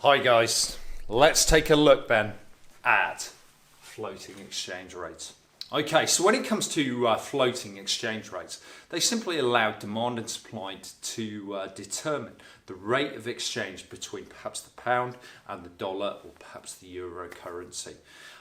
Hi guys, let's take a look then at floating exchange rates. Okay, so when it comes to floating exchange rates, they simply allow demand and supply to determine the rate of exchange between perhaps the pound and the dollar or perhaps the euro currency.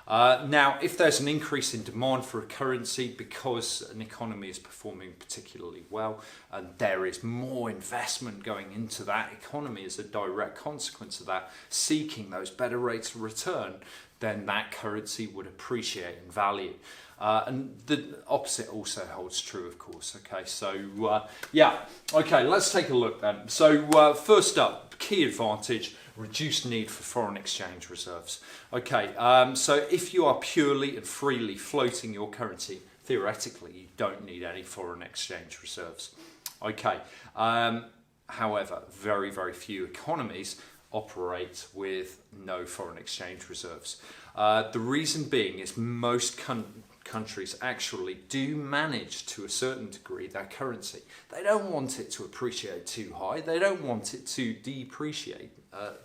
Now, if there's an increase in demand for a currency because an economy is performing particularly well and there is more investment going into that economy as a direct consequence of that, seeking those better rates of return, then that currency would appreciate in value. And the opposite also holds true, of course. Okay, so let's take a look then. So first up, key advantage, reduced need for foreign exchange reserves. Okay, so if you are purely and freely floating your currency, theoretically you don't need any foreign exchange reserves. Okay, however, very, very few economies operate with no foreign exchange reserves. The reason being is most countries actually do manage to a certain degree their currency. They don't want it to appreciate too high. They don't want it to depreciate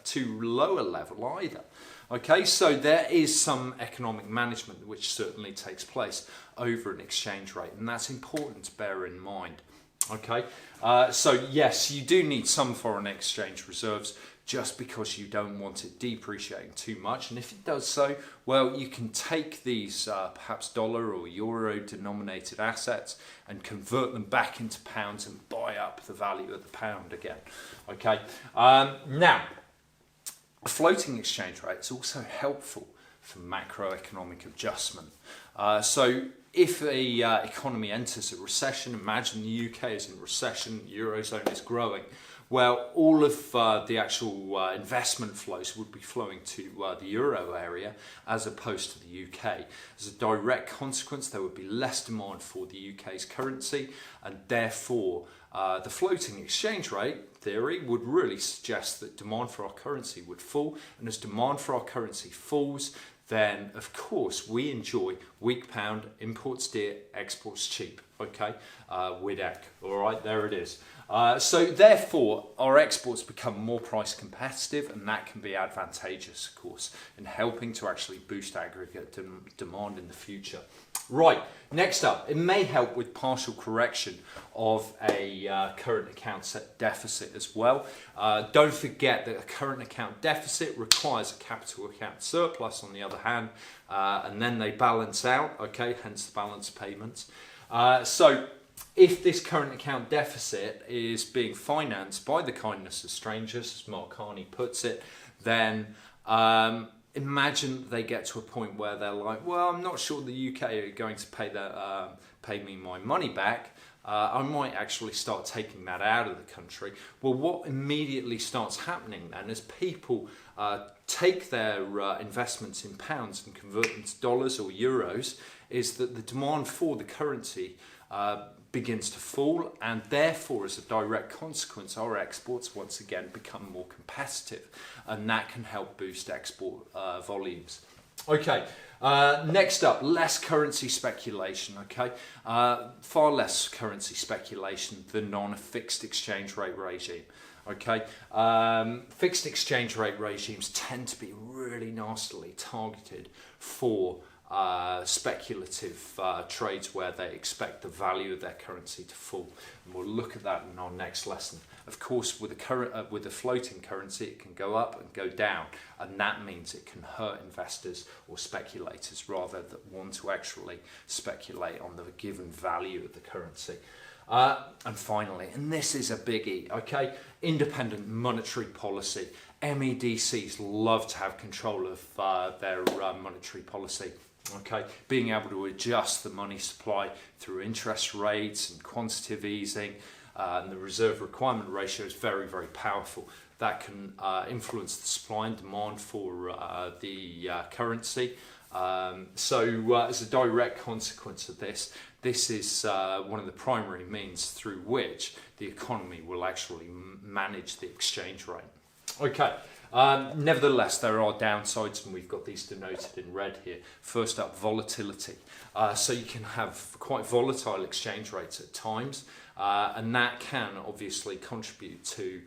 to lower level either. Okay, so there is some economic management which certainly takes place over an exchange rate, and that's important to bear in mind. Okay, so yes, you do need some foreign exchange reserves just because you don't want it depreciating too much, and if it does so, well, you can take these perhaps dollar or euro denominated assets and convert them back into pounds and buy up the value of the pound again. Okay, now a floating exchange rate is also helpful for macroeconomic adjustment. So if a economy enters a recession, imagine the UK is in recession, Eurozone is growing, well, all of the actual investment flows would be flowing to the euro area as opposed to the UK. As a direct consequence, there would be less demand for the UK's currency, and therefore the floating exchange rate theory would really suggest that demand for our currency would fall, and as demand for our currency falls, then of course we enjoy weak pound, imports dear, exports cheap. Okay, WIDEC. All right, there it is. So therefore, our exports become more price competitive, and that can be advantageous, of course, in helping to actually boost aggregate demand in the future. Right, next up, it may help with partial correction of a current account deficit as well. Don't forget that a current account deficit requires a capital account surplus on the other hand, and then they balance out, okay, hence the balance payments. So if this current account deficit is being financed by the kindness of strangers, as Mark Carney puts it, then imagine they get to a point where they're like, well, I'm not sure the UK are going to pay me my money back. I might actually start taking that out of the country. Well, what immediately starts happening then is people take their investments in pounds and convert them to dollars or euros, is that the demand for the currency begins to fall, and therefore as a direct consequence our exports once again become more competitive, and that can help boost export volumes. Okay, next up, less currency speculation. Okay, far less currency speculation than on a fixed exchange rate regime. Okay, fixed exchange rate regimes tend to be really nastily targeted for speculative trades where they expect the value of their currency to fall, and we'll look at that in our next lesson. Of course, with a floating currency, it can go up and go down, and that means it can hurt investors or speculators rather than want to actually speculate on the given value of the currency. And finally, and this is a biggie, okay, independent monetary policy. MEDCs love to have control of their monetary policy. Okay, being able to adjust the money supply through interest rates and quantitative easing, and the reserve requirement ratio is very, very powerful. That can influence the supply and demand for the currency. So as a direct consequence of this, this is one of the primary means through which the economy will actually manage the exchange rate. Okay. Nevertheless, there are downsides, and we've got these denoted in red here. First up, volatility. So you can have quite volatile exchange rates at times, and that can obviously contribute to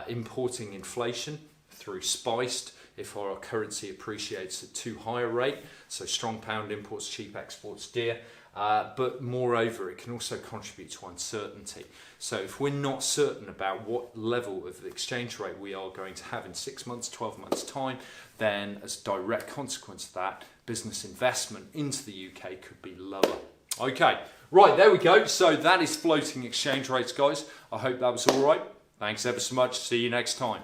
importing inflation through spiced if our currency appreciates at too high a rate, so strong pound imports, cheap exports, dear. But moreover, it can also contribute to uncertainty. So if we're not certain about what level of the exchange rate we are going to have in 6 months, 12 months time, then as a direct consequence of that, business investment into the UK could be lower. Okay, right, there we go. So that is floating exchange rates, guys. I hope that was all right. Thanks ever so much. See you next time.